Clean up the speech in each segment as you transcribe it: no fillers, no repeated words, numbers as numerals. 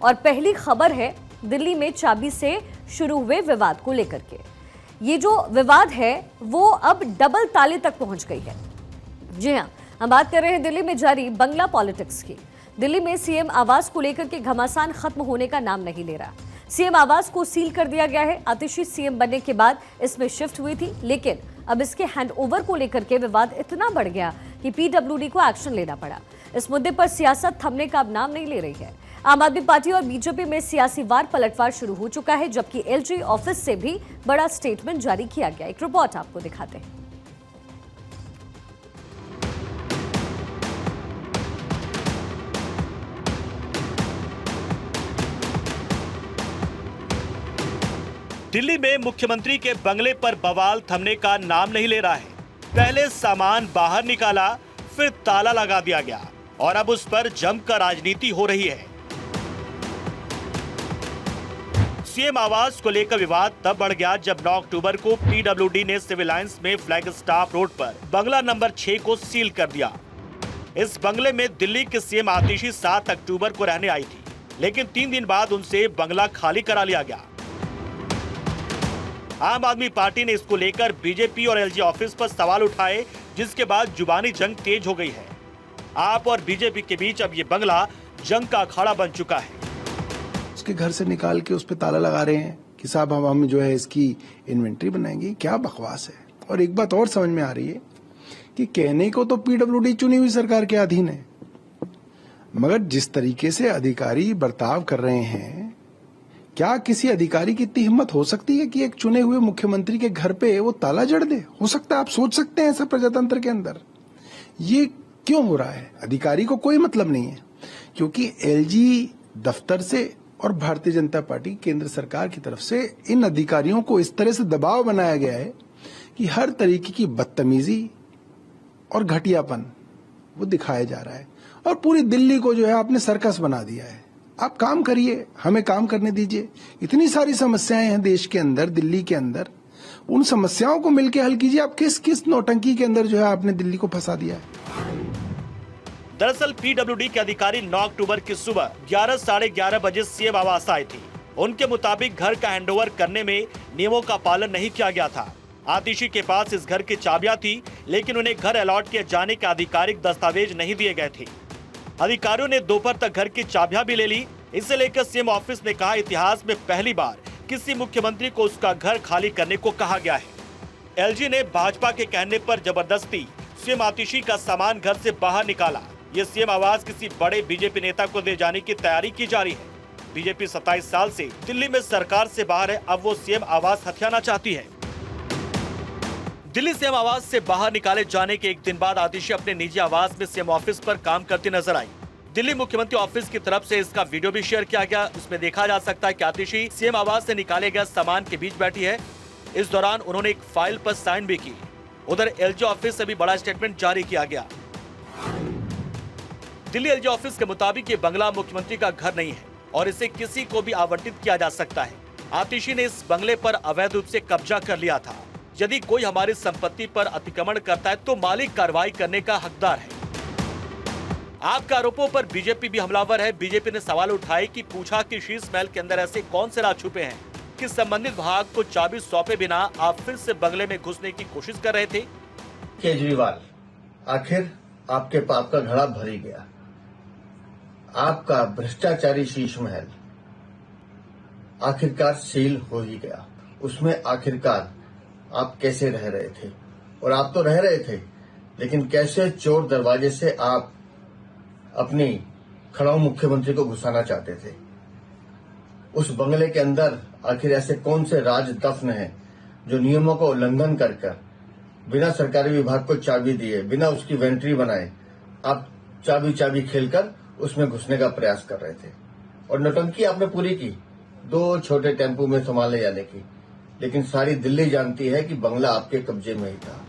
और पहली खबर है दिल्ली में चाबी से शुरू हुए विवाद को लेकर के। ये जो विवाद है वो अब डबल ताले तक पहुंच गई है। जी हां, हम बात कर रहे हैं दिल्ली में जारी बंगला पॉलिटिक्स की। दिल्ली में सीएम आवास को लेकर के घमासान खत्म होने का नाम नहीं ले रहा। सीएम आवास को सील कर दिया गया है। आतिशी सीएम बनने के बाद इसमें शिफ्ट हुई थी, लेकिन अब इसके हैंडओवर को लेकर के विवाद इतना बढ़ गया कि पीडब्ल्यूडी को एक्शन लेना पड़ा। इस मुद्दे पर सियासत थमने का अब नाम नहीं ले रही है। आम आदमी पार्टी और बीजेपी में सियासी वार पलटवार शुरू हो चुका है, जबकि एलजी ऑफिस से भी बड़ा स्टेटमेंट जारी किया गया। एक रिपोर्ट आपको दिखाते हैं। दिल्ली में मुख्यमंत्री के बंगले पर बवाल थमने का नाम नहीं ले रहा है। पहले सामान बाहर निकाला, फिर ताला लगा दिया गया और अब उस पर जमकर राजनीति हो रही है। सीएम आवास को लेकर विवाद तब बढ़ गया जब 9 अक्टूबर को पीडब्ल्यूडी ने सिविल लाइंस में फ्लैग स्टाफ रोड पर बंगला नंबर 6 को सील कर दिया। इस बंगले में दिल्ली की सीएम आतिशी 7 अक्टूबर को रहने आई थी, लेकिन 3 दिन बाद उनसे बंगला खाली करा लिया गया। आम आदमी पार्टी ने इसको लेकर बीजेपी और एलजी ऑफिस पर सवाल उठाए, जिसके बाद जुबानी जंग तेज हो गई है। आप और बीजेपी के बीच अब ये बंगला जंग का अखाड़ा बन चुका है। उसके घर से निकाल के उस पर ताला लगा रहे हैं कि साहब हम जो है इसकी इन्वेंट्री बनाएंगे। क्या बकवास है। और एक बात और समझ में आ रही है कि कहने को तो पीडब्ल्यूडी चुनी हुई सरकार के अधीन है, मगर जिस तरीके से अधिकारी बर्ताव कर रहे हैं, क्या किसी अधिकारी की इतनी हिम्मत हो सकती है कि एक चुने हुए मुख्यमंत्री के घर पे वो ताला जड़ दे? हो सकता है, आप सोच सकते हैं ऐसा प्रजातंत्र के अंदर ये क्यों हो रहा है? अधिकारी को कोई मतलब नहीं है, क्योंकि एलजी दफ्तर से और भारतीय जनता पार्टी केंद्र सरकार की तरफ से इन अधिकारियों को इस तरह से दबाव बनाया गया है कि हर तरीके की बदतमीजी और घटियापन वो दिखाया जा रहा है। और पूरी दिल्ली को जो है आपने सर्कस बना दिया है। आप काम करिए, हमें काम करने दीजिए। इतनी सारी समस्याएं हैं देश के अंदर, दिल्ली के अंदर, उन समस्याओं को मिलकर हल कीजिए। आप किस किस नौटंकी के अंदर जो है आपने दिल्ली को फंसा दिया है। दरअसल पीडब्ल्यूडी के अधिकारी 9 अक्टूबर की सुबह 11 साढ़े 11 बजे सीएम आवास आए थे। उनके मुताबिक घर का हैंडओवर करने में नियमों का पालन नहीं किया गया था। आतिशी के पास इस घर की चाबियां थी, लेकिन उन्हें घर अलॉट किए जाने के आधिकारिक दस्तावेज नहीं दिए गए थे। अधिकारियों ने दोपहर तक घर की चाबियां भी ले ली। इसे लेकर सीएम ऑफिस ने कहा, इतिहास में पहली बार किसी मुख्यमंत्री को उसका घर खाली करने को कहा गया है। एलजी ने भाजपा के कहने पर जबरदस्ती सीएम आतिशी का सामान घर से बाहर निकाला। ये सीएम आवास किसी बड़े बीजेपी नेता को दे जाने की तैयारी की जा रही है। बीजेपी 27 साल से दिल्ली में सरकार से बाहर है, अब वो सीएम आवास हथियाना चाहती है। दिल्ली सीएम आवास से बाहर निकाले जाने के एक दिन बाद आतिशी अपने निजी आवास में सीएम ऑफिस पर काम करती नजर आई। दिल्ली मुख्यमंत्री ऑफिस की तरफ से इसका वीडियो भी शेयर किया गया। उसमें देखा जा सकता है कि आतिशी सीएम आवास से निकाले गए सामान के बीच बैठी है। इस दौरान उन्होंने एक फाइल पर साइन भी की। उधर एलजी ऑफिस से भी बड़ा स्टेटमेंट जारी किया गया। दिल्ली एलजी ऑफिस के मुताबिक ये बंगला मुख्यमंत्री का घर नहीं है और इसे किसी को भी आवंटित किया जा सकता है। आतिशी ने इस बंगले पर अवैध रूप से कब्जा कर लिया था। यदि कोई हमारी संपत्ति पर अतिक्रमण करता है तो मालिक कार्रवाई करने का हकदार है। आपके आरोपों पर बीजेपी भी हमलावर है। बीजेपी ने सवाल उठाए कि पूछा कि शीश महल के अंदर ऐसे कौन से राज छुपे हैं कि संबंधित विभाग को चाबी सौंपे बिना आप फिर से बंगले में घुसने की कोशिश कर रहे थे। केजरीवाल, आखिर आपके पाप का घड़ा भर ही गया। आपका भ्रष्टाचारी शीश महल आखिरकार सील हो ही गया। उसमें आखिरकार आप कैसे रह रहे थे? और आप तो रह रहे थे, लेकिन कैसे चोर दरवाजे से आप अपनी खड़ाऊ मुख्यमंत्री को घुसाना चाहते थे? उस बंगले के अंदर आखिर ऐसे कौन से राज दफन हैं जो नियमों का उल्लंघन कर बिना सरकारी विभाग को चाबी दिए, बिना उसकी इन्वेंट्री बनाए आप चाबी खेलकर उसमें घुसने का प्रयास कर रहे थे? और नौटंकी आपने पूरी की 2 छोटे टेम्पो में संभाले जाने की, लेकिन सारी दिल्ली जानती है कि बंगला आपके कब्जे में ही था।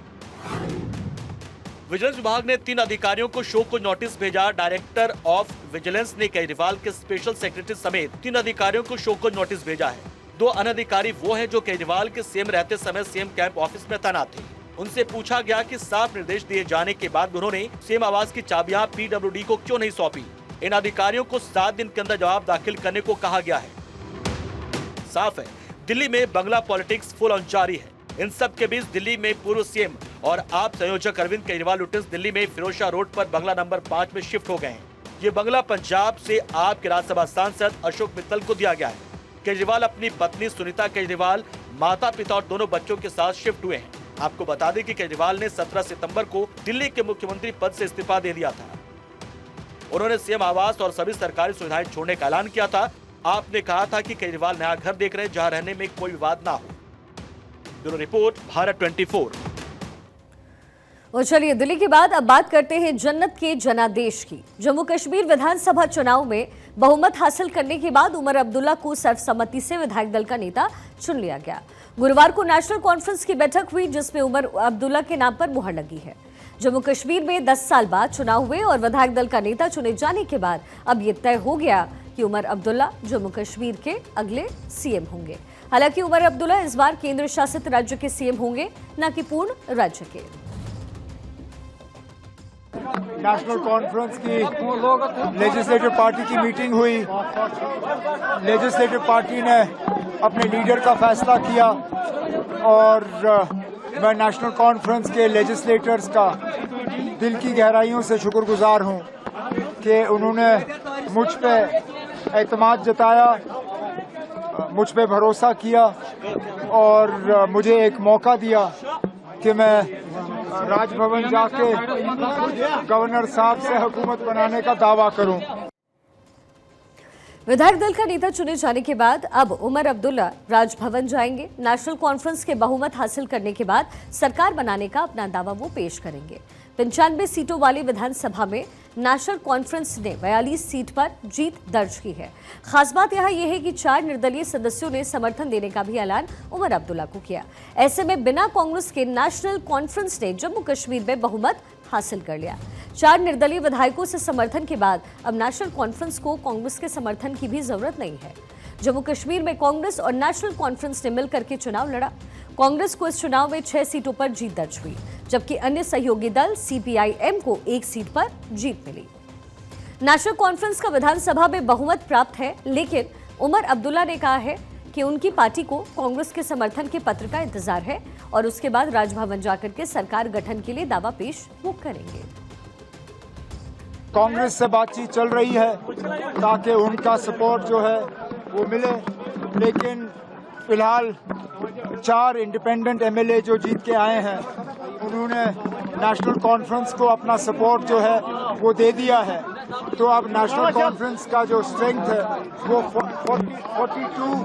विजिलेंस विभाग ने 3 अधिकारियों को शो को नोटिस भेजा। डायरेक्टर ऑफ विजिलेंस ने केजरीवाल के स्पेशल सेक्रेटरी समेत 3 अधिकारियों को शो को नोटिस भेजा है। 2 अन्य अधिकारी वो हैं जो केजरीवाल के सीएम रहते समय सीएम कैंप ऑफिस में तैनात थे। उनसे पूछा गया कि साफ निर्देश दिए जाने के बाद उन्होंने सीएम आवास की चाबियां पीडब्ल्यूडी को क्यों नहीं सौंपी। इन अधिकारियों को 7 दिन के अंदर जवाब दाखिल करने को कहा गया है। साफ है, दिल्ली में बंगला पॉलिटिक्स फुल ऑन जारी है। इन सब के बीच दिल्ली में पूर्व सीएम और आप संयोजक अरविंद केजरीवाल लुटिस दिल्ली में फिरोजशाह रोड पर बंगला नंबर 5 में शिफ्ट हो गए हैं। ये बंगला पंजाब से आपके राज्यसभा सांसद अशोक मित्तल को दिया गया है। केजरीवाल अपनी पत्नी सुनीता केजरीवाल, माता पिता और दोनों बच्चों के साथ शिफ्ट हुए हैं। आपको बता दें कि केजरीवाल ने 17 सितंबर को दिल्ली के मुख्यमंत्री पद से इस्तीफा दे दिया था। उन्होंने सीएम आवास और सभी सरकारी सुविधाएं छोड़ने का ऐलान किया था। आपने कहा था कि केजरीवाल नया घर देख रहे हैं जहां रहने में कोई विवाद ना हो। Bureau report, Bharat 24। और चलिए दिल्ली के बाद अब बात करते हैं जन्नत के जनादेश की। जम्मू कश्मीर विधानसभा चुनाव में बहुमत हासिल करने के बाद उमर अब्दुल्ला को सर्वसम्मति से विधायक दल का नेता चुन लिया गया। गुरुवार को नेशनल कॉन्फ्रेंस की बैठक हुई जिसमें उमर अब्दुल्ला के नाम पर मुहर लगी है। जम्मू कश्मीर में 10 साल बाद चुनाव हुए और विधायक दल का नेता चुने जाने के बाद अब ये तय हो गया कि उमर अब्दुल्ला जम्मू कश्मीर के अगले सीएम होंगे। हालांकि उमर अब्दुल्ला इस बार केंद्र शासित राज्य के सीएम होंगे, न कि पूर्ण राज्य के। नेशनल कॉन्फ्रेंस की लेजिस्लेटिव पार्टी की मीटिंग हुई। लेजिस्लेटिव पार्टी ने अपने लीडर का फैसला किया और मैं नेशनल कॉन्फ्रेंस के लेजिस्लेटर्स का दिल की गहराइयों से शुक्रगुजार हूं कि उन्होंने मुझ पे एतमाद जताया, मुझ पे भरोसा किया और मुझे एक मौका दिया कि मैं राजभवन जाके गवर्नर साहब से हुकूमत बनाने का दावा करूं। विधायक दल का नेता चुने जाने के बाद अब उमर अब्दुल्ला राजभवन जाएंगे। नेशनल कॉन्फ्रेंस के बहुमत हासिल करने के बाद सरकार बनाने का अपना दावा वो पेश करेंगे। 95 सीटों वाली विधानसभा में नेशनल कॉन्फ्रेंस ने 42 सीट पर जीत दर्ज की है। खास बात यह है कि 4 निर्दलीय सदस्यों ने समर्थन देने का भी ऐलान उमर अब्दुल्ला को किया। ऐसे में बिना कांग्रेस के नेशनल कॉन्फ्रेंस ने जम्मू कश्मीर में बहुमत हासिल कर लिया। 4 निर्दलीय विधायकों से समर्थन के बाद अब नेशनल कॉन्फ्रेंस को कांग्रेस के समर्थन की भी जरूरत नहीं है। जम्मू कश्मीर में कांग्रेस और नेशनल कॉन्फ्रेंस ने मिलकर के चुनाव लड़ा। कांग्रेस को इस चुनाव में 6 सीटों पर जीत दर्ज हुई, जबकि अन्य सहयोगी दल सीपीआईएम को 1 सीट पर जीत मिली। नेशनल कॉन्फ्रेंस का विधानसभा में बहुमत प्राप्त है, लेकिन उमर अब्दुल्ला ने कहा है कि उनकी पार्टी को कांग्रेस के समर्थन के पत्र का इंतजार है और उसके बाद राजभवन जाकर के सरकार गठन के लिए दावा पेश वो करेंगे। कांग्रेस से बातचीत चल रही है ताकि उनका सपोर्ट जो है वो मिले, लेकिन फिलहाल 4 इंडिपेंडेंट एमएलए जो जीत के आए हैं उन्होंने नेशनल कॉन्फ्रेंस को अपना सपोर्ट जो है वो दे दिया है। तो अब नेशनल कॉन्फ्रेंस का जो स्ट्रेंथ है वो 42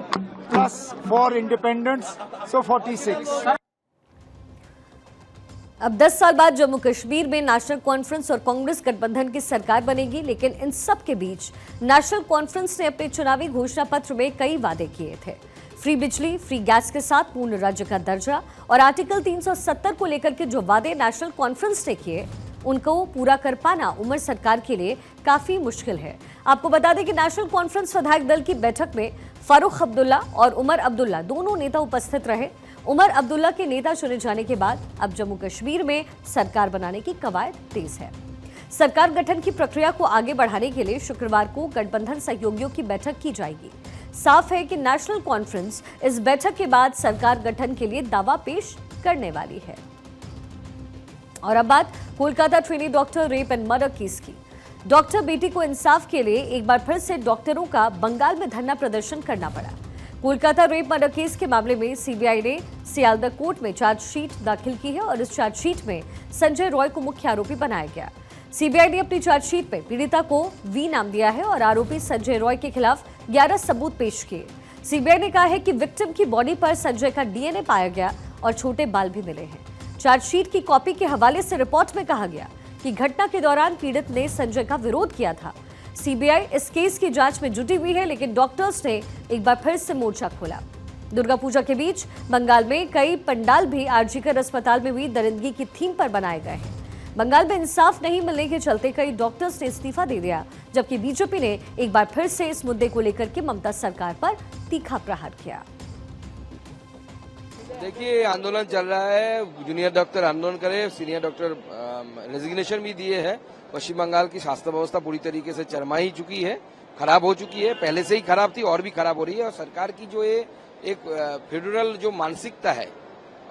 प्लस 4 इंडिपेंडेंट्स, सो 46। अब 10 साल बाद जम्मू कश्मीर में नेशनल कॉन्फ्रेंस और कांग्रेस गठबंधन की सरकार बनेगी, लेकिन इन सब के बीच नेशनल कॉन्फ्रेंस ने अपने चुनावी घोषणा पत्र में कई वादे किए थे। फ्री बिजली, फ्री गैस के साथ पूर्ण राज्य का दर्जा और आर्टिकल 370 को लेकर के जो वादे नेशनल कॉन्फ्रेंस ने किए उनको पूरा कर पाना उमर सरकार के लिए काफी मुश्किल है। आपको बता दें कि नेशनल कॉन्फ्रेंस विधायक दल की बैठक में फारूक अब्दुल्ला और उमर अब्दुल्ला दोनों नेता उपस्थित रहे। उमर अब्दुल्ला के नेता चुने जाने के बाद अब जम्मू कश्मीर में सरकार बनाने की कवायद तेज है। सरकार गठन की प्रक्रिया को आगे बढ़ाने के लिए शुक्रवार को गठबंधन सहयोगियों की बैठक की जाएगी। साफ है कि नेशनल कॉन्फ्रेंस इस बैठक के बाद सरकार गठन के लिए दावा पेश करने वाली है। और अब बात Kolkata trainee doctor rape and murder case की। डॉक्टर बेटी को इंसाफ के लिए एक बार फिर से डॉक्टरों का बंगाल में धरना प्रदर्शन करना पड़ा। कोलकाता रेप मर्डर केस के मामले में सीबीआई ने सियालदह कोर्ट में चार्जशीट दाखिल की है और इस चार्जशीट में संजय रॉय को मुख्य आरोपी बनाया गया। सीबीआई ने अपनी चार्जशीट में पीड़िता को वी नाम दिया है और आरोपी संजय रॉय के खिलाफ 11 सबूत पेश किए। सीबीआई ने कहा है कि विक्टिम की बॉडी पर संजय का डीएनए पाया गया और छोटे बाल भी मिले हैं। चार्जशीट की कॉपी के हवाले से रिपोर्ट में कहा गया कि घटना के दौरान पीड़ित ने संजय का विरोध किया था। सीबीआई इस केस की जांच में जुटी हुई है, लेकिन डॉक्टर्स ने एक बार फिर से मोर्चा खोला। दुर्गा पूजा के बीच बंगाल में कई पंडाल भी आरजीकर अस्पताल में हुई दरिंदगी की थीम पर बनाए गए हैं। बंगाल में इंसाफ नहीं मिलने के चलते कई डॉक्टर्स ने इस्तीफा दे दिया, जबकि बीजेपी ने एक बार फिर से इस मुद्दे को लेकर के ममता सरकार पर तीखा प्रहार किया। देखिए, आंदोलन चल रहा है, जूनियर डॉक्टर आंदोलन करे, सीनियर डॉक्टर रेजिग्नेशन भी दिए हैं, पश्चिम बंगाल की स्वास्थ्य व्यवस्था पूरी तरीके से चरमरा ही चुकी है, खराब हो चुकी है, पहले से ही खराब थी और भी खराब हो रही है। और सरकार की जो ये एक फेडरल जो मानसिकता है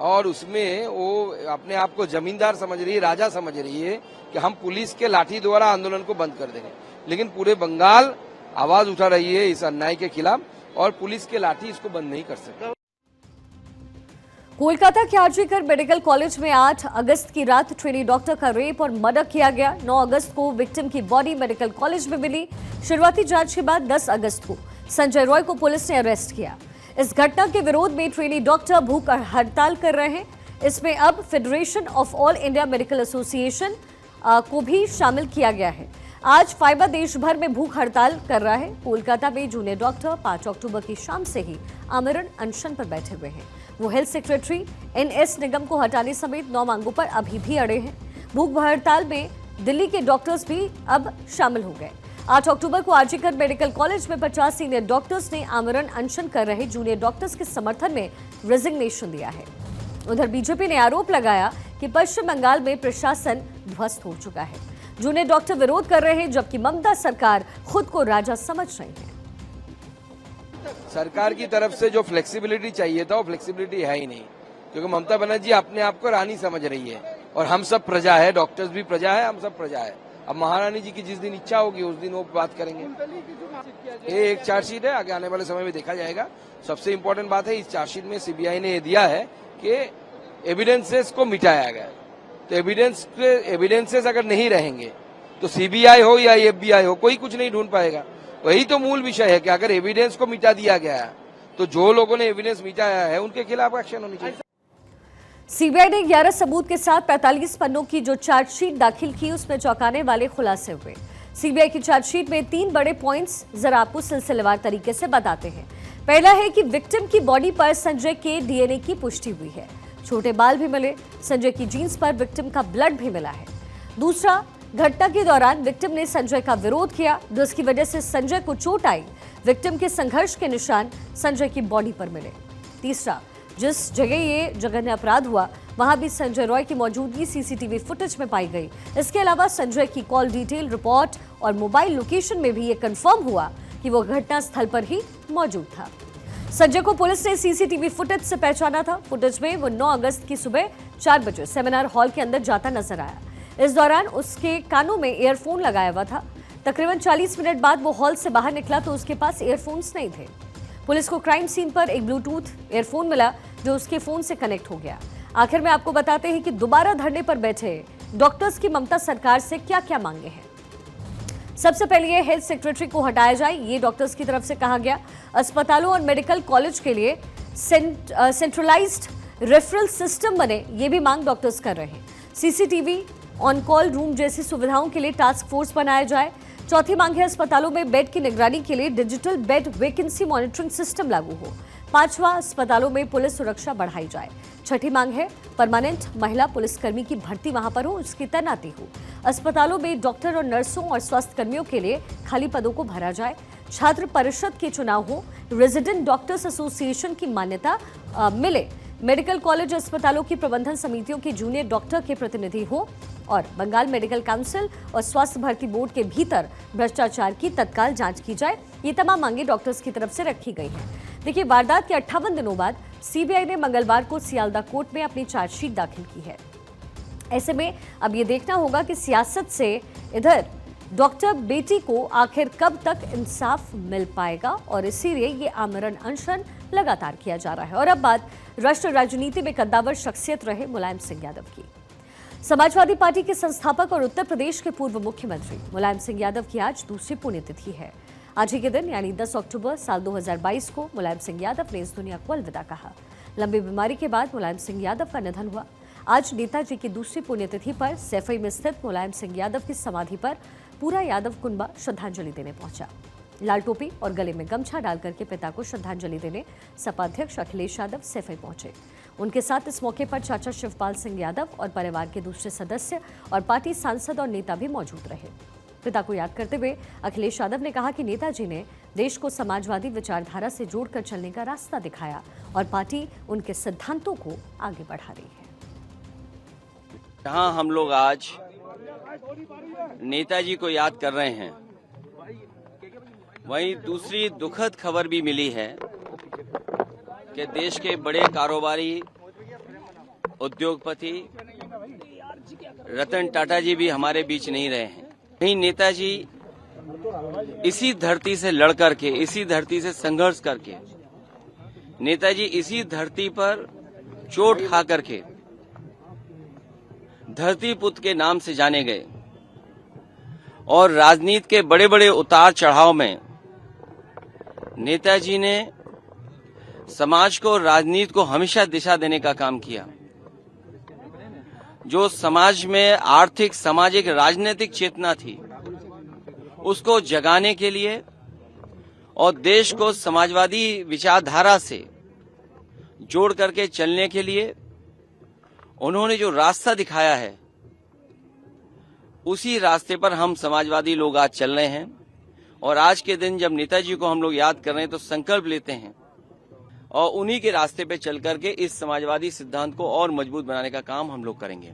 और उसमें वो अपने आप को जमींदार समझ रही है, राजा समझ रही है कि हम पुलिस के लाठी द्वारा आंदोलन को बंद कर देंगे, लेकिन पूरे बंगाल आवाज उठा रही है इस अन्याय के खिलाफ और पुलिस के लाठी इसको बंद नहीं कर सकता। कोलकाता के आरजीकर मेडिकल कॉलेज में 8 अगस्त की रात ट्रेनी डॉक्टर का रेप और मर्डर किया गया। 9 अगस्त को विक्टिम की बॉडी मेडिकल कॉलेज में मिली। शुरुआती जांच के बाद 10 अगस्त को संजय रॉय को पुलिस ने अरेस्ट किया। इस घटना के विरोध में ट्रेनी डॉक्टर भूख हड़ताल कर रहे हैं। इसमें अब federation of all India medical association को भी शामिल किया गया है। आज फाइबर देश भर में भूख हड़ताल कर रहा है। कोलकाता में जूनियर डॉक्टर 5 अक्टूबर की शाम से ही आमरण अनशन पर बैठे हुए हैं। वो हेल्थ सेक्रेटरी एनएस निगम को हटाने समेत 9 मांगों पर अभी भी अड़े हैं। भूख हड़ताल में दिल्ली के डॉक्टर्स भी अब शामिल हो गए। 8 अक्टूबर को आरजीकर मेडिकल कॉलेज में 50 सीनियर डॉक्टर्स ने आमरण अनशन कर रहे जूनियर डॉक्टर्स के समर्थन में रेजिग्नेशन दिया है। उधर बीजेपी ने आरोप लगाया कि पश्चिम बंगाल में प्रशासन ध्वस्त हो चुका है। जूनियर डॉक्टर विरोध कर रहे हैं, जबकि ममता सरकार खुद को राजा समझ रही है। सरकार की तरफ से जो फ्लेक्सिबिलिटी चाहिए था वो फ्लेक्सिबिलिटी है ही नहीं, क्योंकि ममता बनर्जी अपने आप को रानी समझ रही है और हम सब प्रजा है, डॉक्टर्स भी प्रजा है, हम सब प्रजा है। अब महारानी जी की जिस दिन इच्छा होगी उस दिन वो बात करेंगे। ये एक चार्जशीट है, आगे आने वाले समय में देखा जाएगा। सबसे इम्पोर्टेंट बात है इस चार्जशीट में सीबीआई ने ये दिया है कि एविडेंसेस को मिटाया गया। तो एविडेंसेस अगर नहीं रहेंगे तो सीबीआई हो या एफबीआई हो कोई कुछ नहीं ढूंढ पाएगा। वही तो मूल विषय है कि अगर एविडेंस को मिटा दिया गया है तो जो लोगों ने एविडेंस मिटाया है उनके खिलाफ एक्शन होनी चाहिए। सीबीआई ने 11 सबूत के साथ 45 पन्नों की जो चार्जशीट दाखिल की, उसमें चौंकाने वाले खुलासे हुए। सीबीआई की चार्जशीट में 3 बड़े पॉइंट्स जरा आपको सिलसिलेवार तरीके से बताते हैं। पहला है कि विक्टिम की बॉडी पर संजय के डीएनए की पुष्टि हुई है। छोटे बाल भी मिले। संजय की जीन्स पर विक्टिम का ब्लड भी मिला है। दूसरा, घटना के दौरान विक्टिम ने संजय का विरोध किया, जिसकी वजह से संजय को चोट आई। विक्टिम के संघर्ष के निशान संजय की बॉडी पर मिले। तीसरा, जिस जगह ये जघन्य अपराध हुआ वहां भी संजय रॉय की मौजूदगी सीसीटीवी फुटेज में पाई गई। इसके अलावा संजय की कॉल डिटेल रिपोर्ट और मोबाइल लोकेशन में भी ये कंफर्म हुआ कि वो घटना स्थल पर ही मौजूद था। संजय को पुलिस ने सीसीटीवी फुटेज से पहचाना था। फुटेज में वो 9 अगस्त की सुबह 4 बजे सेमिनार हॉल के अंदर जाता नजर आया। इस दौरान उसके कानों में ईयरफोन लगाया हुआ था। तकरीबन 40 मिनट बाद वो हॉल से बाहर निकला तो उसके पास ईयरफोन्स नहीं थे। पुलिस को क्राइम सीन पर एक ब्लूटूथ ईयरफोन मिला जो उसके फोन से कनेक्ट हो गया। आखिर में आपको बताते हैं कि दोबारा धरने पर बैठे डॉक्टर्स की ममता सरकार से क्या क्या मांगे हैं। सबसे पहले ये हेल्थ सेक्रेटरी को हटाया जाए, ये डॉक्टर्स की तरफ से कहा गया। अस्पतालों और मेडिकल कॉलेज के लिए सेंट्रलाइज्ड रेफरल सिस्टम बने, ये भी मांग डॉक्टर्स कर रहे हैं। सीसीटीवी ऑन कॉल रूम जैसी सुविधाओं के लिए टास्क फोर्स बनाया जाए। चौथी मांग है अस्पतालों में बेड की निगरानी के लिए digital bed vacancy monitoring system लागू हो। 5वां, अस्पतालों में पुलिस सुरक्षा बढ़ाई जाए। छठी मांग है परमानेंट महिला पुलिसकर्मी की भर्ती वहां पर हो, उसकी तैनाती हो। अस्पतालों में डॉक्टर और नर्सों और स्वास्थ्य कर्मियों के लिए खाली पदों को भरा जाए। छात्र परिषद के चुनाव हो। रेजिडेंट डॉक्टर्स एसोसिएशन की मान्यता मिले। मेडिकल कॉलेज अस्पतालों की प्रबंधन समितियों के जूनियर डॉक्टर के प्रतिनिधि हो और बंगाल मेडिकल काउंसिल और स्वास्थ्य भर्ती बोर्ड के भीतर भ्रष्टाचार की तत्काल जांच की जाए। ये तमाम मांगे डॉक्टर्स की तरफ से रखी गई हैं। देखिए, वारदात के 58 दिनों बाद सीबीआई ने मंगलवार को सियालदा कोर्ट में अपनी चार्जशीट दाखिल की है। ऐसे में अब ये देखना होगा कि सियासत से इधर डॉक्टर बेटी को आखिर कब तक इंसाफ मिल पाएगा और इसीलिए ये आमरण अनशन लगातार किया जा रहा है। और अब बात राष्ट्रीय राजनीति में कद्दावर शख्सियत रहे मुलायम सिंह यादव की। समाजवादी पार्टी के संस्थापक और उत्तर प्रदेश के पूर्व मुख्यमंत्री मुलायम सिंह यादव की आज दूसरी पुण्यतिथि है। आज ही के दिन यानी 10 अक्टूबर साल 2022 को मुलायम सिंह यादव ने इस दुनिया को अलविदा कहा। लंबी बीमारी के बाद मुलायम सिंह यादव का निधन हुआ। आज नेताजी की दूसरी पुण्यतिथि पर सैफई में स्थित मुलायम सिंह यादव की समाधि पर पूरा यादव कुनबा श्रद्धांजलि देने पहुंचा। लाल टोपी और गले में गमछा डालकर के पिता को श्रद्धांजलि देने सपा अध्यक्ष अखिलेश यादव सैफई पहुंचे। उनके साथ इस मौके पर चाचा शिवपाल सिंह यादव और परिवार के दूसरे सदस्य और पार्टी सांसद और नेता भी मौजूद रहे। पिता को याद करते हुए अखिलेश यादव ने कहा कि नेताजी ने देश को समाजवादी विचारधारा से जोड़कर चलने का रास्ता दिखाया और पार्टी उनके सिद्धांतों को आगे बढ़ा रही है। जहां हम लोग आज नेताजी को याद कर रहे हैं, वहीं दूसरी दुखद खबर भी मिली है कि देश के बड़े कारोबारी उद्योगपति रतन टाटा जी भी हमारे बीच नहीं रहे हैं। वहीं नेताजी इसी धरती से लड़ करके, इसी धरती से संघर्ष करके, नेताजी इसी धरती पर चोट खा करके धरती पुत्र के नाम से जाने गए और राजनीति के बड़े बड़े उतार चढ़ाव में नेताजी ने समाज को, राजनीति को हमेशा दिशा देने का काम किया। जो समाज में आर्थिक, सामाजिक, राजनीतिक चेतना थी, उसको जगाने के लिए और देश को समाजवादी विचारधारा से जोड़ करके चलने के लिए उन्होंने जो रास्ता दिखाया है, उसी रास्ते पर हम समाजवादी लोग आज चल रहे हैं। और आज के दिन जब नेताजी को हम लोग याद कर रहे हैं तो संकल्प लेते हैं और उन्हीं के रास्ते पे चल करके इस समाजवादी सिद्धांत को और मजबूत बनाने का काम हम लोग करेंगे।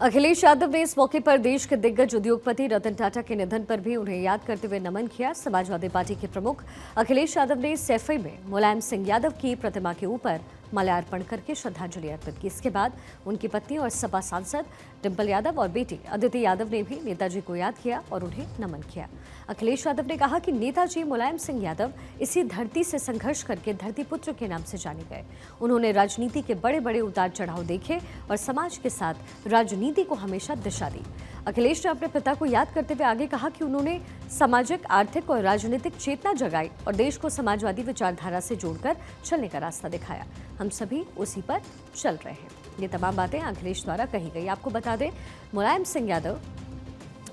अखिलेश यादव ने इस मौके पर देश के दिग्गज उद्योगपति रतन टाटा के निधन पर भी उन्हें याद करते हुए नमन किया। समाजवादी पार्टी के प्रमुख अखिलेश यादव ने सैफई में मुलायम सिंह यादव की प्रतिमा के ऊपर माल्यार्पण करके श्रद्धांजलि अर्पित की। इसके बाद उनकी पत्नी और सपा सांसद डिंपल यादव और बेटी अदिति यादव ने भी नेताजी को याद किया और उन्हें नमन किया। अखिलेश यादव ने कहा कि नेताजी मुलायम सिंह यादव इसी धरती से संघर्ष करके धरती पुत्र के नाम से जाने गए। उन्होंने राजनीति के बड़े बड़े उतार चढ़ाव देखे और समाज के साथ राजनीति को हमेशा दिशा दी। अखिलेश ने अपने पिता को याद करते हुए आगे कहा कि उन्होंने सामाजिक, आर्थिक और राजनीतिक चेतना जगाई और देश को समाजवादी विचारधारा से जोड़कर चलने का रास्ता दिखाया। हम सभी उसी पर चल रहे हैं। ये तमाम बातें अखिलेश द्वारा कही गई। आपको बता दें, मुलायम सिंह यादव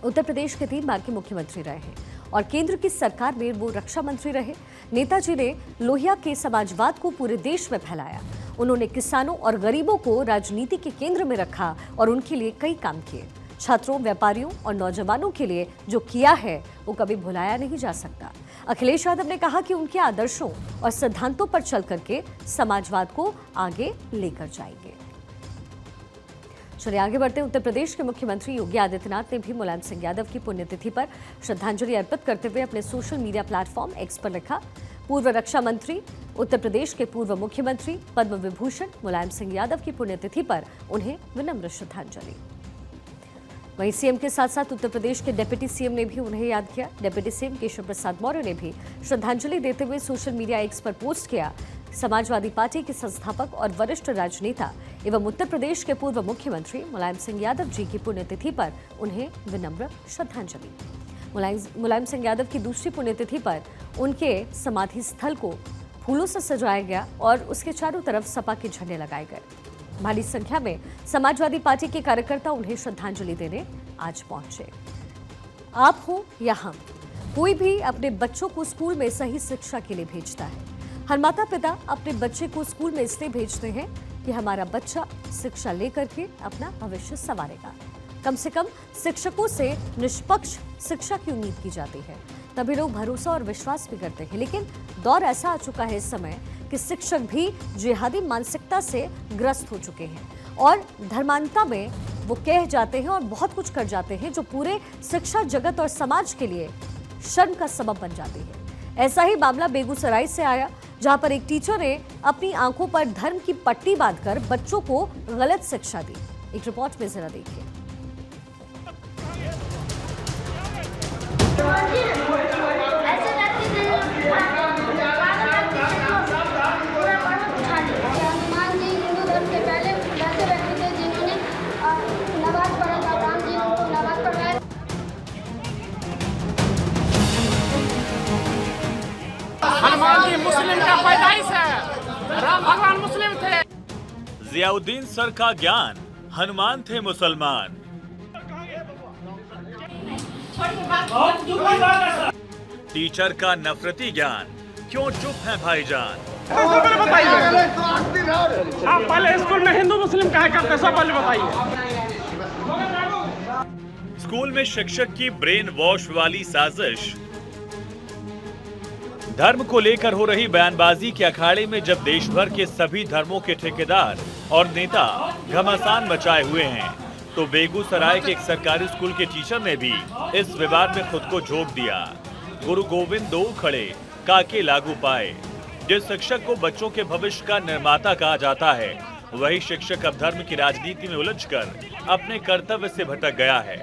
उत्तर प्रदेश के 3 बार के मुख्यमंत्री रहे हैं और केंद्र की सरकार में वो रक्षा मंत्री रहे। नेताजी ने लोहिया के समाजवाद को पूरे देश में फैलाया। उन्होंने किसानों और गरीबों को राजनीति के केंद्र में रखा और उनके लिए कई काम किए। छात्रों, व्यापारियों और नौजवानों के लिए जो किया है वो कभी भुलाया नहीं जा सकता। अखिलेश यादव ने कहा कि उनके आदर्शों और सिद्धांतों पर चल करके समाजवाद को आगे लेकर जाएंगे। चलिए आगे बढ़ते हैं। उत्तर प्रदेश के मुख्यमंत्री योगी आदित्यनाथ ने भी मुलायम सिंह यादव की पुण्यतिथि पर श्रद्धांजलि अर्पित करते हुए अपने सोशल मीडिया प्लेटफॉर्म एक्स पर लिखा, पूर्व रक्षा मंत्री, उत्तर प्रदेश के पूर्व मुख्यमंत्री पद्म विभूषण मुलायम सिंह यादव की पुण्यतिथि पर उन्हें विनम्र श्रद्धांजलि। वहीं सीएम के साथ साथ उत्तर प्रदेश के डिप्टी सीएम ने भी उन्हें याद किया। डिप्टी सीएम केशव प्रसाद मौर्य ने भी श्रद्धांजलि देते हुए सोशल मीडिया एक्स पर पोस्ट किया, समाजवादी पार्टी के संस्थापक और वरिष्ठ राजनेता एवं उत्तर प्रदेश के पूर्व मुख्यमंत्री मुलायम सिंह यादव जी की पुण्यतिथि पर उन्हें विनम्र श्रद्धांजलि। मुलायम सिंह यादव की दूसरी पुण्यतिथि पर उनके समाधि स्थल को फूलों से सजाया गया और उसके चारों तरफ सपा के झंडे लगाए गए। भारी संख्या में समाजवादी पार्टी के कार्यकर्ता उन्हें श्रद्धांजलि देने आज पहुंचे। आप हो या हम, कोई भी अपने बच्चों को स्कूल में सही शिक्षा के लिए भेजता है। हर माता पिता अपने बच्चे को स्कूल में इसलिए भेजते हैं कि हमारा बच्चा शिक्षा लेकर के अपना भविष्य संवारेगा। कम से कम शिक्षकों से निष्पक्ष शिक्षा की उम्मीद की जाती है, तभी लोग भरोसा और विश्वास भी करते हैं। लेकिन दौर ऐसा आ चुका है इस समय कि शिक्षक भी जिहादी मानसिकता से ग्रस्त हो चुके हैं और धर्मांधता में वो कह जाते हैं और बहुत कुछ कर जाते हैं जो पूरे शिक्षा जगत और समाज के लिए शर्म का सबब बन जाती है। ऐसा ही मामला बेगूसराय से आया, जहां पर एक टीचर ने अपनी आंखों पर धर्म की पट्टी बांधकर बच्चों को गलत शिक्षा दी। एक रिपोर्ट में जरा देखिए। हनुमान जी मुस्लिम का पैदाइश है, राम भगवान मुस्लिम थे। जियाउद्दीन सर का ज्ञान, हनुमान थे मुसलमान। टीचर का नफरती ज्ञान, क्यों चुप है भाईजान। आप पहले स्कूल में हिंदू मुस्लिम कहा करते, सब पहले बताइए। स्कूल में शिक्षक की ब्रेन वॉश वाली साजिश। धर्म को लेकर हो रही बयानबाजी के अखाड़े में जब देश भर के सभी धर्मों के ठेकेदार और नेता घमासान मचाए हुए हैं, तो बेगूसराय के एक सरकारी स्कूल के टीचर ने भी इस विवाद में खुद को झोंक दिया। गुरु गोविंद दो खड़े काके लागू पाए। जिस शिक्षक को बच्चों के भविष्य का निर्माता कहा जाता है, वही शिक्षक अब धर्म की राजनीति में उलझकर अपने कर्तव्य से भटक गया है।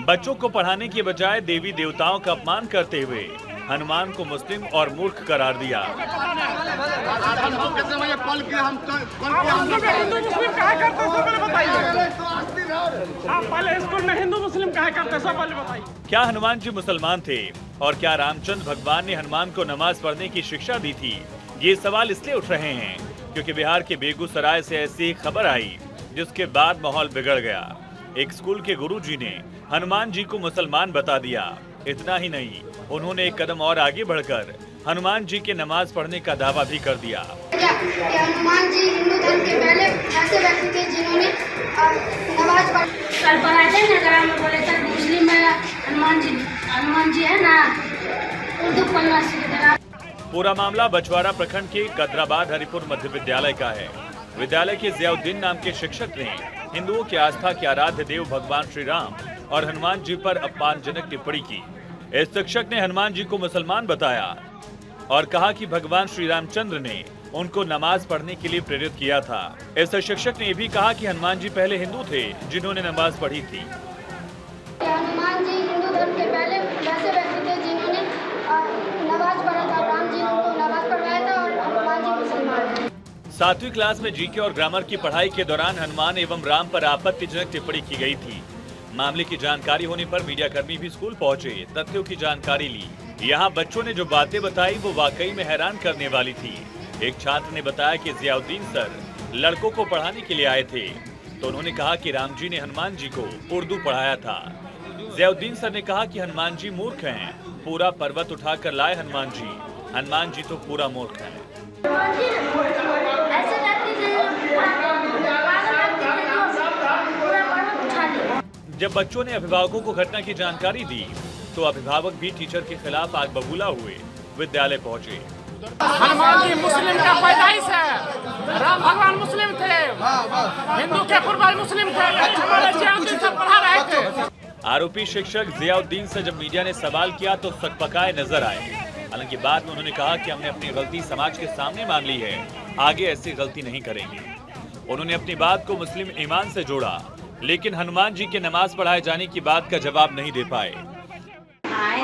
बच्चों को पढ़ाने के बजाय देवी देवताओं का अपमान करते हुए हनुमान को मुस्लिम और मूर्ख करार दिया। पहले स्कूल में हिंदू मुस्लिम कहा करते सब पहले बताइए। क्या हनुमान जी मुसलमान थे और क्या रामचंद्र भगवान ने हनुमान को नमाज पढ़ने की शिक्षा दी थी? ये सवाल इसलिए उठ रहे हैं क्योंकि बिहार के बेगूसराय से ऐसी एक खबर आई जिसके बाद माहौल बिगड़ गया। एक स्कूल के गुरुजी ने हनुमान जी को मुसलमान बता दिया। इतना ही नहीं, उन्होंने एक कदम और आगे बढ़कर हनुमान जी के नमाज पढ़ने का दावा भी कर दिया। हनुमान जी हिंदू धर्म के पहले ऐसे व्यक्ति थे जिन्होंने नमाज पढ़ाए थे ना। अगर हम बोले सर मुस्लिम में हनुमान जी है ना, उर्दू पढ़ना सीखे। पूरा मामला बछवाड़ा प्रखंड के कदराबाद हरिपुर मध्य विद्यालय का है। विद्यालय के जियाउद्दीन नाम के शिक्षक ने हिंदुओं की आस्था के आराध्य देव भगवान श्री राम और हनुमान जी पर अपमानजनक टिप्पणी की। इस शिक्षक ने हनुमान जी को मुसलमान बताया और कहा कि भगवान श्री रामचंद्र ने उनको नमाज पढ़ने के लिए प्रेरित किया था। इस शिक्षक ने भी कहा कि हनुमान जी पहले हिंदू थे जिन्होंने नमाज पढ़ी थी। हनुमान जी हिंदू धर्म के पहले वैसे व्यक्ति थे जिन्होंने नमाज पढ़ा था। राम जी उनको नमाज पढ़ाया था और हनुमान जी मुसलमान थे। 7वीं क्लास में जीके और ग्रामर की पढ़ाई के दौरान हनुमान एवं राम पर आपत्तिजनक टिप्पणी की गई थी। मामले की जानकारी होने पर मीडियाकर्मी भी स्कूल पहुंचे, तथ्यों की जानकारी ली। यहाँ बच्चों ने जो बातें बताई वो वाकई में हैरान करने वाली थी। एक छात्र ने बताया कि जियाउद्दीन सर लड़कों को पढ़ाने के लिए आए थे, तो उन्होंने कहा कि राम जी ने हनुमान जी को उर्दू पढ़ाया था। जियाउद्दीन सर ने कहा कि हनुमान जी मूर्ख हैं, पूरा पर्वत उठाकर लाए हनुमान जी तो पूरा मूर्ख हैं। जब बच्चों ने अभिभावकों को घटना की जानकारी दी तो अभिभावक भी टीचर के खिलाफ आग बबूला हुए विद्यालय पहुंचे। हनुमान जी मुस्लिम का पैदाइश है। राम भगवान मुस्लिम थे, हिंदू के पूर्वज मुस्लिम थे। हमारे जियाउद्दीन सब पढ़ा रहे थे। आरोपी शिक्षक जियाउद्दीन से जब मीडिया ने सवाल किया तो सकपकाए नजर आए। हालांकि बाद में उन्होंने कहा कि हमने अपनी गलती समाज के सामने मान ली है, आगे ऐसी गलती नहीं करेंगे। उन्होंने अपनी बात को मुस्लिम ईमान से जोड़ा, लेकिन हनुमान जी के नमाज पढ़ाए जाने की बात का जवाब नहीं दे पाए।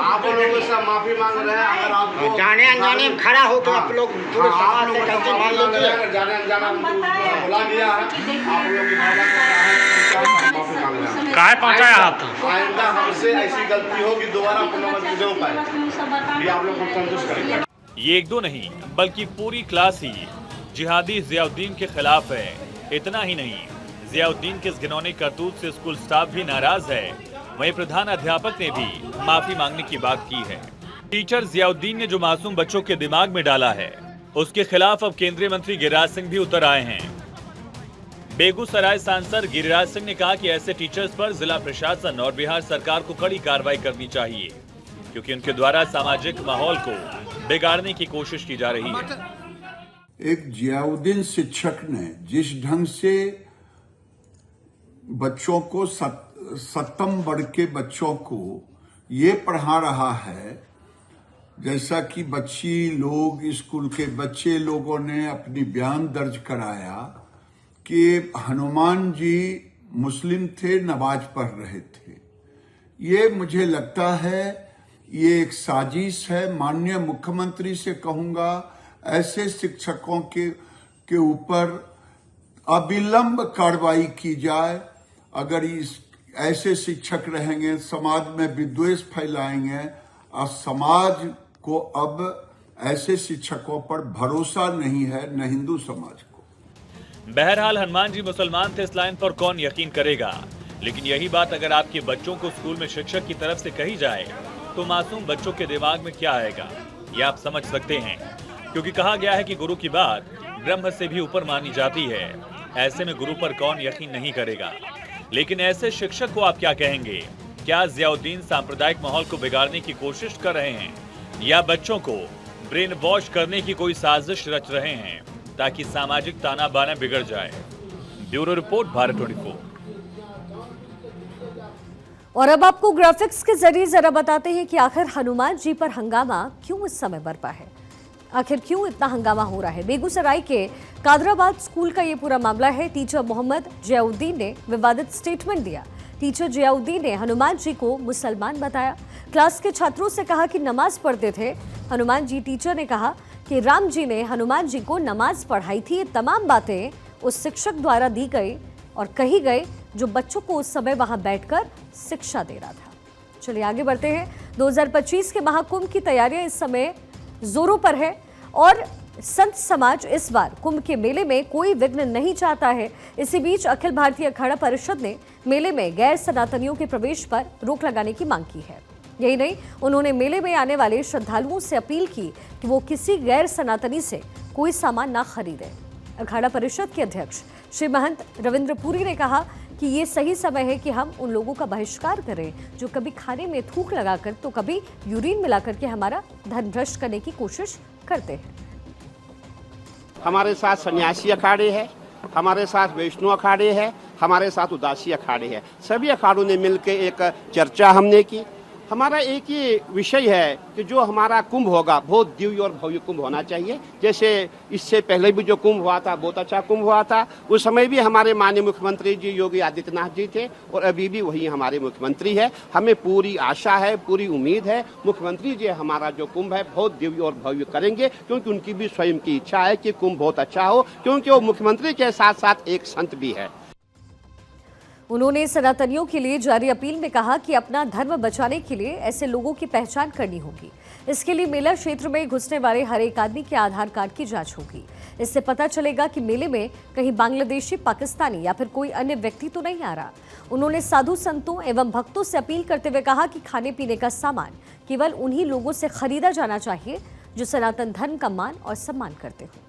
आप लोगों से माफी मांग रहे हैं। अगर आप जाने अनजाने में खड़ा होकर आप लोग पूरे समाज से गलती मान लीजिए। जाने अनजाना बुला दिया है, आप लोग की भावना कर रहा है, माफी मांग रहे हैं। काहे पहुंचाया आप? आइंदा हमसे ऐसी गलती होगी दोबारा पुनरावृत्ति हो पाए, ये आप लोग को संतुष्ट करेंगे। ये एक दो नहीं बल्कि पूरी क्लास ही जिहादी जियाउद्दीन के खिलाफ है। इतना ही नहीं, जियाउद्दीन के इस घिनौने करतूत से स्कूल स्टाफ भी नाराज है। वहीं प्रधान अध्यापक ने भी माफी मांगने की बात की है। टीचर जियाउद्दीन ने जो मासूम बच्चों के दिमाग में डाला है, उसके खिलाफ अब केंद्रीय मंत्री गिरिराज सिंह भी उतर आए हैं। बेगूसराय सांसद गिरिराज सिंह ने कहा कि ऐसे टीचर्स पर जिला प्रशासन और बिहार सरकार को कड़ी कार्रवाई करनी चाहिए, क्योंकि उनके द्वारा सामाजिक माहौल को बिगाड़ने की कोशिश की जा रही है। एक जियाउद्दीन शिक्षक ने जिस ढंग से बच्चों को सप्तम वर्ग के बच्चों को ये पढ़ा रहा है, जैसा कि बच्ची लोग स्कूल के बच्चे लोगों ने अपनी बयान दर्ज कराया कि हनुमान जी मुस्लिम थे, नमाज पढ़ रहे थे। ये मुझे लगता है ये एक साजिश है। माननीय मुख्यमंत्री से कहूंगा ऐसे शिक्षकों के ऊपर अविलंब कार्रवाई की जाए। अगर ऐसे शिक्षक रहेंगे समाज में विद्वेष फैलाएंगे और समाज को अब ऐसे शिक्षकों पर भरोसा नहीं है, न हिंदू समाज को। बहरहाल हनुमान जी मुसलमान थे इस लाइन पर कौन यकीन करेगा, लेकिन यही बात अगर आपके बच्चों को स्कूल में शिक्षक की तरफ से कही जाए तो मासूम बच्चों के दिमाग में क्या आएगा ये आप समझ सकते हैं, क्योंकि कहा गया है कि गुरु की बात ब्रह्म से भी ऊपर मानी जाती है। ऐसे में गुरु पर कौन यकीन नहीं करेगा। लेकिन ऐसे शिक्षक को आप क्या कहेंगे? क्या जियाउद्दीन सांप्रदायिक माहौल को बिगाड़ने की कोशिश कर रहे हैं या बच्चों को ब्रेन वॉश करने की कोई साजिश रच रहे हैं ताकि सामाजिक ताना बाना बिगड़ जाए? Bureau report, Bharat 24। और अब आपको ग्राफिक्स के जरिए जरा बताते हैं कि आखिर हनुमान जी पर हंगामा क्यों इस समय बरपा है, आखिर क्यों इतना हंगामा हो रहा है। बेगूसराय के कादराबाद स्कूल का ये पूरा मामला है। टीचर मोहम्मद जियाउद्दीन ने विवादित स्टेटमेंट दिया। टीचर जियाउद्दीन ने हनुमान जी को मुसलमान बताया। क्लास के छात्रों से कहा कि नमाज पढ़ते थे हनुमान जी। टीचर ने कहा कि राम जी ने हनुमान जी को नमाज पढ़ाई थी। ये तमाम बातें उस शिक्षक द्वारा दी गई और कही गई जो बच्चों को उस समय वहां बैठकर शिक्षा दे रहा था। चलिए आगे बढ़ते हैं। 2025 के महाकुंभ की तैयारियां इस समय जोरों पर है और संत समाज इस बार कुंभ के मेले में कोई विघ्न नहीं चाहता है। इसी बीच अखिल भारतीय अखाड़ा परिषद ने मेले में गैर सनातनियों के प्रवेश पर रोक लगाने की मांग की है। यही नहीं, उन्होंने मेले में आने वाले श्रद्धालुओं से अपील की कि वो किसी गैर सनातनी से कोई सामान ना खरीदें। अखाड़ा परिषद के अध्यक्ष श्री महंत रविंद्र पुरी ने कहा कि ये सही समय है कि हम उन लोगों का बहिष्कार करें जो कभी खाने में थूक लगाकर तो कभी यूरिन मिलाकर के हमारा धन भ्रष्ट करने की कोशिश करते हैं। हमारे साथ सन्यासी अखाड़े हैं, हमारे साथ वैष्णव अखाड़े हैं, हमारे साथ उदासी अखाड़े हैं। सभी अखाड़ों ने मिलकर एक चर्चा हमने की। हमारा एक ही विषय है कि जो हमारा कुंभ होगा बहुत दिव्य और भव्य कुंभ होना चाहिए। जैसे इससे पहले भी जो कुंभ हुआ था बहुत अच्छा कुंभ हुआ था। उस समय भी हमारे माननीय मुख्यमंत्री जी योगी आदित्यनाथ जी थे और अभी भी वही हमारे मुख्यमंत्री है। हमें पूरी आशा है, पूरी उम्मीद है मुख्यमंत्री जी हमारा जो कुंभ है बहुत दिव्य और भव्य करेंगे, क्योंकि उनकी भी स्वयं की इच्छा है कि कुंभ बहुत अच्छा हो, क्योंकि वो मुख्यमंत्री के साथ साथ एक संत भी है। उन्होंने सनातनियों के लिए जारी अपील में कहा कि अपना धर्म बचाने के लिए ऐसे लोगों की पहचान करनी होगी। इसके लिए मेला क्षेत्र में घुसने वाले हर एक आदमी के आधार कार्ड की जांच होगी। इससे पता चलेगा कि मेले में कहीं बांग्लादेशी, पाकिस्तानी या फिर कोई अन्य व्यक्ति तो नहीं आ रहा। उन्होंने साधु संतों एवं भक्तों से अपील करते हुए कहा कि खाने पीने का सामान केवल उन्हीं लोगों से खरीदा जाना चाहिए जो सनातन धर्म का मान और सम्मान करते हो।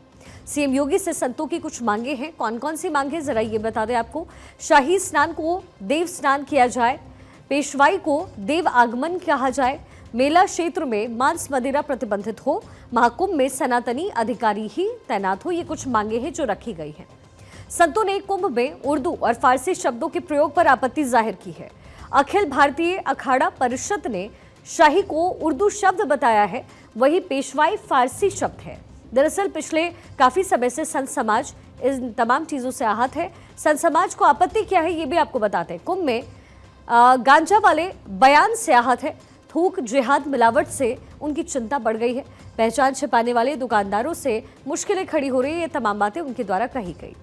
सीएम योगी से संतों की कुछ मांगे हैं। कौन कौन सी मांगे जरा ये बता दें आपको। शाही स्नान को देव स्नान किया जाए, पेशवाई को देव आगमन कहा जाए, मेला क्षेत्र में मांस मदिरा प्रतिबंधित हो, महाकुंभ में सनातनी अधिकारी ही तैनात हो। ये कुछ मांगे हैं जो रखी गई हैं। संतों ने कुंभ में उर्दू और फारसी शब्दों के प्रयोग पर आपत्ति जाहिर की है। अखिल भारतीय अखाड़ा परिषद ने शाही को उर्दू शब्द बताया है, वही पेशवाई फारसी शब्द है। दरअसल पिछले काफी समय से संत समाज इन तमाम चीजों से आहत है। संत समाज को आपत्ति क्या है ये भी आपको बताते हैं। कुंभ में गांजा वाले बयान से आहत है। थूक, जिहाद, मिलावट से उनकी चिंता बढ़ गई है। पहचान छिपाने वाले दुकानदारों से मुश्किलें खड़ी हो रही है। ये तमाम बातें उनके द्वारा कही गई।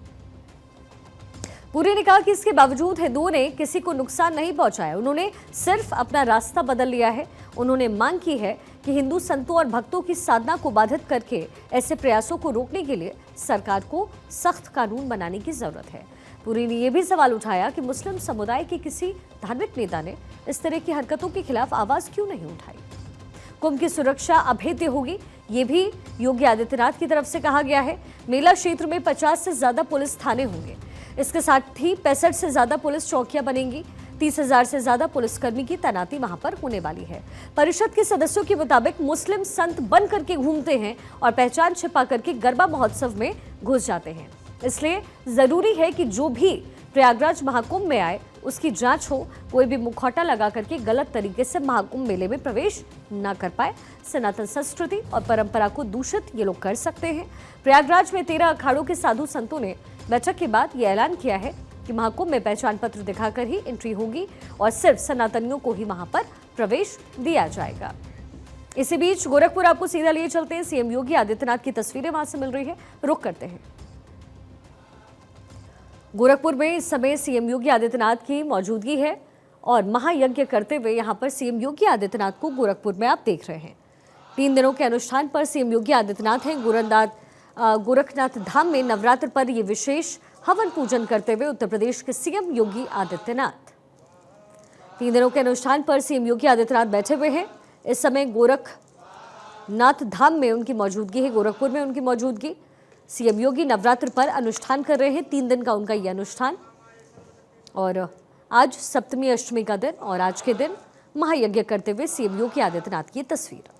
पुरी ने कहा कि इसके बावजूद हिंदुओं ने किसी को नुकसान नहीं पहुंचाया, उन्होंने सिर्फ अपना रास्ता बदल लिया है। उन्होंने मांग की है कि हिंदू संतों और भक्तों की साधना को बाधित करके ऐसे प्रयासों को रोकने के लिए सरकार को सख्त कानून बनाने की जरूरत है। पुरी ने यह भी सवाल उठाया कि मुस्लिम समुदाय के किसी धार्मिक नेता ने इस तरह की हरकतों के खिलाफ आवाज क्यों नहीं उठाई। कुंभ की सुरक्षा अभेद्य होगी, ये भी योगी आदित्यनाथ की तरफ से कहा गया है। मेला क्षेत्र में 50 से ज्यादा पुलिस थाने होंगे। इसके साथ ही 65 से ज्यादा पुलिस चौकियां बनेंगी। 30,000 से ज्यादा पुलिसकर्मी की तैनाती वहां पर होने वाली है। परिषद के सदस्यों के मुताबिक मुस्लिम संत बन करके घूमते हैं और पहचान छिपा करके गरबा महोत्सव में घुस जाते हैं। इसलिए जरूरी है कि जो भी प्रयागराज महाकुंभ में आए उसकी जांच हो। कोई भी मुखौटा लगा करके गलत तरीके से महाकुंभ मेले में प्रवेश न कर पाए। सनातन संस्कृति और परंपरा को दूषित ये लोग कर सकते हैं। प्रयागराज में 13 अखाड़ों के साधु संतों ने बैठक के बाद ये ऐलान किया है कि महाकुंभ में पहचान पत्र दिखाकर ही एंट्री होगी और सिर्फ सनातनियों को ही वहां पर प्रवेश दिया जाएगा। इसी बीच गोरखपुर आपको सीधा लिए चलते हैं। सीएम योगी आदित्यनाथ की तस्वीरें वहां से मिल रही है, रुक करते हैं। गोरखपुर में इस समय सीएम योगी आदित्यनाथ की मौजूदगी है और महायज्ञ करते हुए यहां पर सीएम योगी आदित्यनाथ को गोरखपुर में आप देख रहे हैं। 3 दिनों के अनुष्ठान पर सीएम योगी आदित्यनाथ हैं। गोरखनाथ धाम में नवरात्र पर यह विशेष हवन पूजन करते हुए उत्तर प्रदेश के सीएम योगी आदित्यनाथ 3 दिनों के अनुष्ठान पर सीएम योगी आदित्यनाथ बैठे हुए हैं। इस समय गोरखनाथ धाम में उनकी मौजूदगी है, गोरखपुर में उनकी मौजूदगी। सीएम योगी नवरात्र पर अनुष्ठान कर रहे हैं। 3 दिन का उनका यह अनुष्ठान और आज सप्तमी अष्टमी का दिन और आज के दिन महायज्ञ करते हुए सीएम योगी आदित्यनाथ की तस्वीर।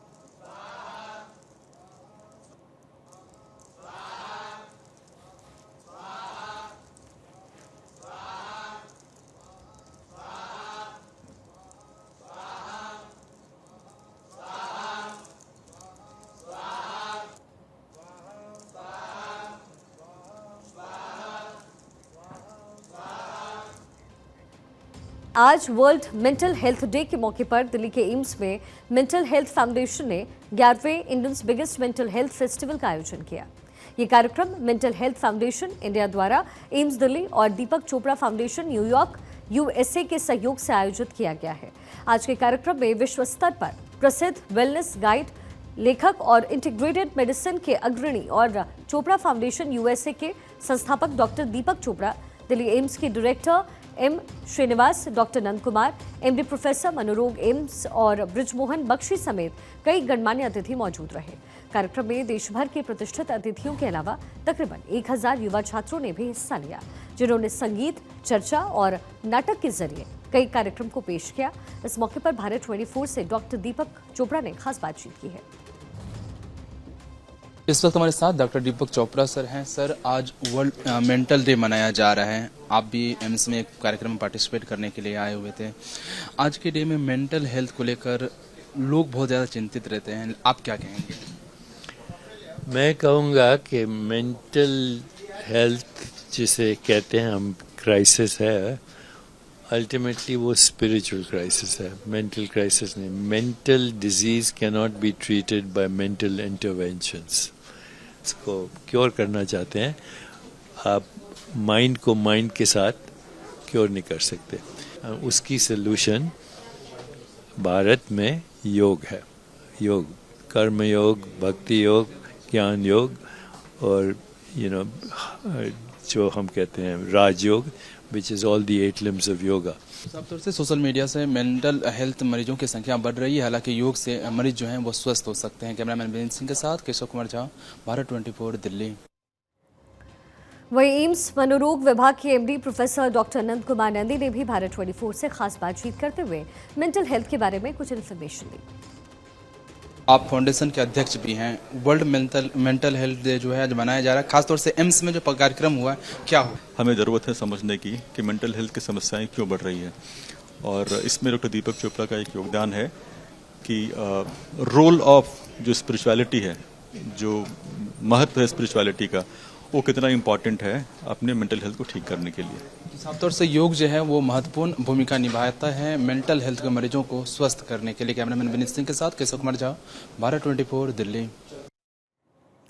आज वर्ल्ड मेंटल हेल्थ डे के मौके पर दिल्ली के एम्स में मेंटल हेल्थ फाउंडेशन ने 11वें Indians biggest mental health festival का आयोजन किया। ये कार्यक्रम मेंटल हेल्थ फाउंडेशन इंडिया द्वारा एम्स दिल्ली और Deepak Chopra foundation New York USA के सहयोग से आयोजित किया गया है। आज के कार्यक्रम में विश्व स्तर पर प्रसिद्ध वेलनेस गाइड, लेखक और इंटीग्रेटेड मेडिसिन के अग्रणी और चोपड़ा फाउंडेशन USA के संस्थापक डॉक्टर दीपक चोपड़ा, दिल्ली एम्स के director M Srinivas, doctor Nand Kumar, MD professor मनोरोग एम्स और ब्रिजमोहन बख्शी समेत कई गणमान्य अतिथि मौजूद रहे। कार्यक्रम में देश भर के प्रतिष्ठित अतिथियों के अलावा तकरीबन 1000 युवा छात्रों ने भी हिस्सा लिया, जिन्होंने संगीत, चर्चा और नाटक के जरिए कई कार्यक्रम को पेश किया। इस मौके पर भारत 24 से डॉक्टर दीपक चोपड़ा ने खास बातचीत की है। इस वक्त हमारे साथ डॉक्टर दीपक चोपड़ा सर हैं। सर, आज वर्ल्ड मेंटल डे मनाया जा रहा है। आप भी एम्स में एक कार्यक्रम में पार्टिसिपेट करने के लिए आए हुए थे। आज के डे में मेंटल हेल्थ को लेकर लोग बहुत ज़्यादा चिंतित रहते हैं, आप क्या कहेंगे? मैं कहूँगा कि मेंटल हेल्थ जिसे कहते हैं हम क्राइसिस है, अल्टीमेटली वो स्पिरिचुअल क्राइसिस है, मेंटल क्राइसिस नहीं। Mental disease can not be treated by mental interventions. इसको क्योर करना चाहते हैं आप, माइंड को माइंड के साथ क्योर नहीं कर सकते। उसकी सलूशन भारत में योग है। योग, कर्म योग, भक्ति योग, ज्ञान योग और जो हम कहते हैं राजयोग, which is all the 8 limbs of yoga. साफ तौर से सोशल मीडिया से मेंटल हेल्थ मरीजों की संख्या बढ़ रही है, हालांकि योग से मरीज जो हैं वो स्वस्थ हो सकते हैं। कैमरामैन विनीत सिंह के साथ केशव कुमार झा, भारत 24 दिल्ली। वहीं एम्स मनोरोग विभाग के MD professor doctor Nand Kumar Nandi ने भी भारत 24 से खास बातचीत करते हुए मेंटल हेल्थ के बारे में कुछ इन्फॉर्मेशन दी। आप फाउंडेशन के अध्यक्ष भी हैं। वर्ल्ड मेंटल हेल्थ डे जो है आज मनाया जा रहा है, खासतौर से एम्स में जो कार्यक्रम हुआ है, क्या हो? हमें ज़रूरत है समझने की कि मेंटल हेल्थ की समस्याएं क्यों बढ़ रही हैं, और इसमें डॉक्टर दीपक चोपड़ा का एक योगदान है कि रोल ऑफ जो स्पिरिचुअलिटी है, जो महत्व है स्पिरिचुअलिटी का, वो कितना इम्पॉर्टेंट है अपने मेंटल हेल्थ को ठीक करने के लिए। साफ तौर से योग जो है वो महत्वपूर्ण भूमिका निभाता है मेंटल हेल्थ के मरीजों को स्वस्थ करने के लिए। कैमरामैन विनीत सिंह के साथ केशव कुमार झा, भारत 24 दिल्ली।